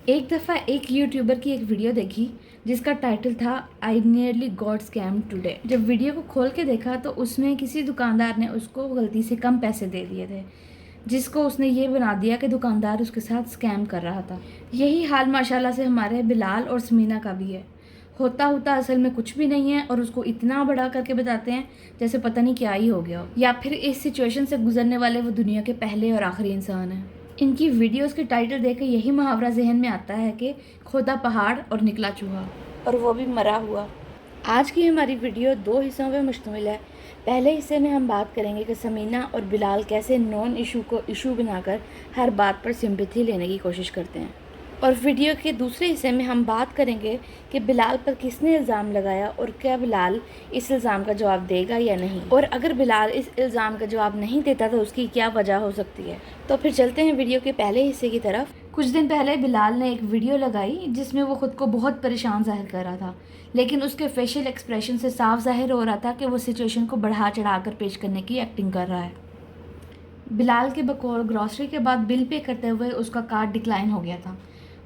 एक दफ़ा एक यूट्यूबर की एक वीडियो देखी जिसका टाइटल था आई नियरली गॉट स्कैम टुडे। जब वीडियो को खोल के देखा तो उसमें किसी दुकानदार ने उसको गलती से कम पैसे दे दिए थे, जिसको उसने ये बना दिया कि दुकानदार उसके साथ स्कैम कर रहा था। यही हाल माशाल्लाह से हमारे बिलाल और समीना का भी है। होता होता असल में कुछ भी नहीं है और उसको इतना बड़ा करके बताते हैं जैसे पता नहीं क्या ही हो गया हो, या फिर इस सिचुएशन से गुजरने वाले वो दुनिया के पहले और आखिरी इंसान हैं। इनकी वीडियोस के टाइटल देखकर यही मुहावरा जहन में आता है कि खोदा पहाड़ और निकला चूहा, और वो भी मरा हुआ। आज की हमारी वीडियो 2 हिस्सों में मुश्तमिल है। पहले हिस्से में हम बात करेंगे कि समीना और बिलाल कैसे नॉन इशू को इशू बनाकर हर बात पर सिंपैथी लेने की कोशिश करते हैं, और वीडियो के दूसरे हिस्से में हम बात करेंगे कि बिलाल पर किसने इल्ज़ाम लगाया और क्या बिलाल इस इल्ज़ाम का जवाब देगा या नहीं, और अगर बिलाल इस इल्ज़ाम का जवाब नहीं देता तो उसकी क्या वजह हो सकती है। तो फिर चलते हैं वीडियो के पहले हिस्से की तरफ। कुछ दिन पहले बिलाल ने एक वीडियो लगाई जिसमें वो खुद को बहुत परेशान जाहिर कर रहा था, लेकिन उसके फेशियल एक्सप्रेशन से साफ जाहिर हो रहा था कि वो सिचुएशन को बढ़ा चढ़ा कर पेश करने की एक्टिंग कर रहा है। बिलाल के बकौल ग्रॉसरी के बाद बिल पे करते हुए उसका कार्ड डिक्लाइन हो गया था।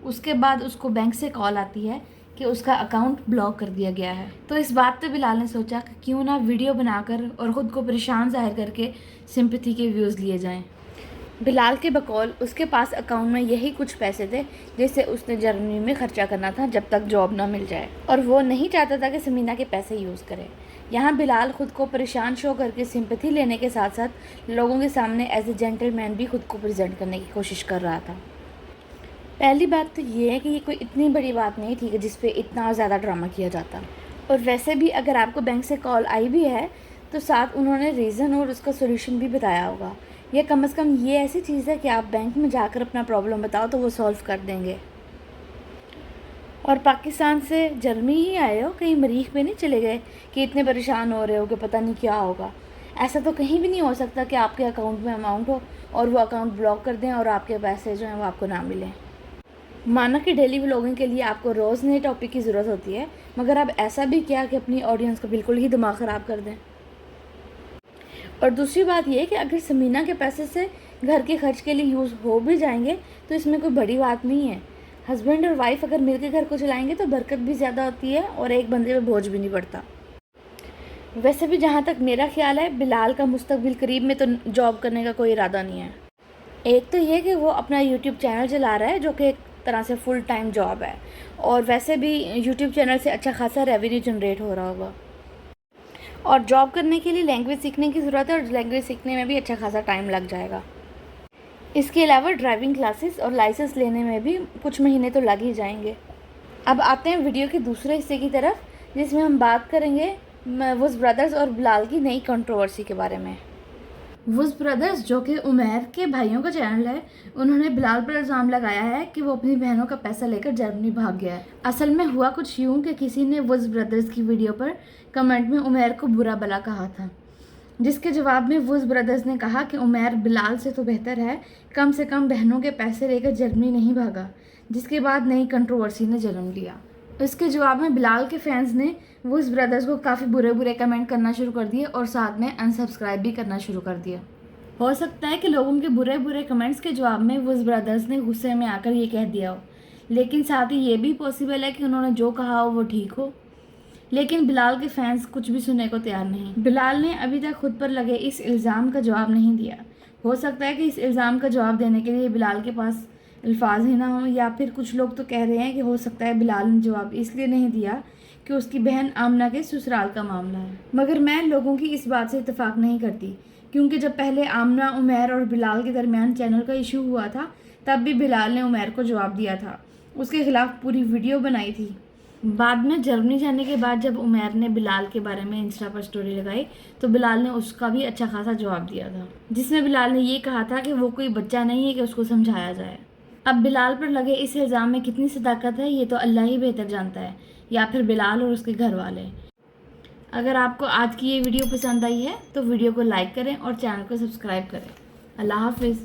उसके बाद उसको बैंक से कॉल आती है कि उसका अकाउंट ब्लॉक कर दिया गया है। तो इस बात पे बिलाल ने सोचा कि क्यों ना वीडियो बनाकर और ख़ुद को परेशान जाहिर करके सिंपैथी के व्यूज़ लिए जाएं। बिलाल के बकौल उसके पास अकाउंट में यही कुछ पैसे थे जिससे उसने जर्मनी में खर्चा करना था जब तक जॉब ना मिल जाए, और वो नहीं चाहता था कि समीना के पैसे यूज़ करे। यहाँ बिलाल खुद को परेशान शो करके सिंपैथी लेने के साथ साथ लोगों के सामने एज ए जेंटलमैन भी खुद को प्रेजेंट करने की कोशिश कर रहा था। पहली बात तो ये है कि ये कोई इतनी बड़ी बात नहीं थी कि जिस पे इतना ज़्यादा ड्रामा किया जाता, और वैसे भी अगर आपको बैंक से कॉल आई भी है तो साथ उन्होंने रीज़न और उसका सोल्यूशन भी बताया होगा, या कम से कम ये ऐसी चीज़ है कि आप बैंक में जाकर अपना प्रॉब्लम बताओ तो वो सॉल्व कर देंगे। और पाकिस्तान से जर्मनी ही आए हो, कहीं मरीख पे नहीं चले गए कि इतने परेशान हो रहे हो कि पता नहीं क्या होगा। ऐसा तो कहीं भी नहीं हो सकता कि आपके अकाउंट में अमाउंट हो और वो अकाउंट ब्लॉक कर दें और आपके पैसे जो हैं वो आपको ना मिलें। माना कि डेली व्लॉगिंग के लिए आपको रोज़ नए टॉपिक की ज़रूरत होती है, मगर आप ऐसा भी किया कि अपनी ऑडियंस का बिल्कुल ही दिमाग ख़राब कर दें। और दूसरी बात यह कि अगर समीना के पैसे से घर के खर्च के लिए यूज़ हो भी जाएंगे तो इसमें कोई बड़ी बात नहीं है। हस्बैंड और वाइफ अगर मिलकर घर को चलाएंगे तो बरकत भी ज़्यादा होती है और एक बंदे पे बोझ भी नहीं पड़ता। वैसे भी जहाँ तक मेरा ख्याल है, बिलाल का मुस्तकबिल करीब में तो जॉब करने का कोई इरादा नहीं है। एक तो ये कि वो अपना यूट्यूब चैनल चला रहा है जो कि एक तरह से फुल टाइम जॉब है, और वैसे भी यूट्यूब चैनल से अच्छा खासा रेवेन्यू जनरेट हो रहा होगा। और जॉब करने के लिए लैंग्वेज सीखने की ज़रूरत है और लैंग्वेज सीखने में भी अच्छा खासा टाइम लग जाएगा। इसके अलावा ड्राइविंग क्लासेस और लाइसेंस लेने में भी कुछ महीने तो लग ही जाएंगे। अब आते हैं वीडियो के दूसरे हिस्से की तरफ, जिसमें हम बात करेंगे वुज़ ब्रदर्स और बिलाल की नई कंट्रोवर्सी के बारे में। वुज़ ब्रदर्स, जो कि उमैर के भाइयों का चैनल है, उन्होंने बिलाल पर इल्ज़ाम लगाया है कि वो अपनी बहनों का पैसा लेकर जर्मनी भाग गया है। असल में हुआ कुछ यूँ कि किसी ने वुज़ ब्रदर्स की वीडियो पर कमेंट में उमैर को बुरा भला कहा था, जिसके जवाब में वुज़ ब्रदर्स ने कहा कि उमैर बिलाल से तो बेहतर है, कम से कम बहनों के पैसे लेकर जर्मनी नहीं भागा, जिसके बाद नई कंट्रोवर्सी ने जन्म लिया। इसके जवाब में बिलाल के फैंस ने वुज़ ब्रदर्स को काफ़ी बुरे बुरे कमेंट करना शुरू कर दिए और साथ में अनसब्सक्राइब भी करना शुरू कर दिया। हो सकता है कि लोगों के बुरे बुरे कमेंट्स के जवाब में वुज़ ब्रदर्स ने गुस्से में आकर ये कह दिया हो, लेकिन साथ ही ये भी पॉसिबल है कि उन्होंने जो कहा हो वो ठीक हो। लेकिन बिलाल के फैंस कुछ भी सुनने को तैयार नहीं। बिलाल ने अभी तक खुद पर लगे इस इल्ज़ाम का जवाब नहीं दिया। हो सकता है कि इस इल्ज़ाम का जवाब देने के लिए बिलाल के पास अल्फाज ही ना हो, या फिर कुछ लोग तो कह रहे हैं कि हो सकता है बिलाल ने जवाब इसलिए नहीं दिया कि उसकी बहन आमना के ससुराल का मामला है। मगर मैं लोगों की इस बात से इत्तेफाक नहीं करती, क्योंकि जब पहले आमना, उमैर और बिलाल के दरमियान चैनल का इशू हुआ था तब भी बिलाल ने उमैर को जवाब दिया था, उसके खिलाफ पूरी वीडियो बनाई थी। बाद में जर्मनी जाने के बाद जब उमैर ने बिलाल के बारे में इंस्टा पर स्टोरी लगाई तो बिलाल ने उसका भी अच्छा खासा जवाब दिया था, जिसमें बिलाल ने ये कहा था कि वो कोई बच्चा नहीं है कि उसको समझाया जाए। अब बिलाल पर लगे इस इल्ज़ाम में कितनी सदाकत है ये तो अल्लाह ही बेहतर जानता है, या फिर बिलाल और उसके घर वाले। अगर आपको आज की ये वीडियो पसंद आई है तो वीडियो को लाइक करें और चैनल को सब्सक्राइब करें। अल्लाह हाफिज़।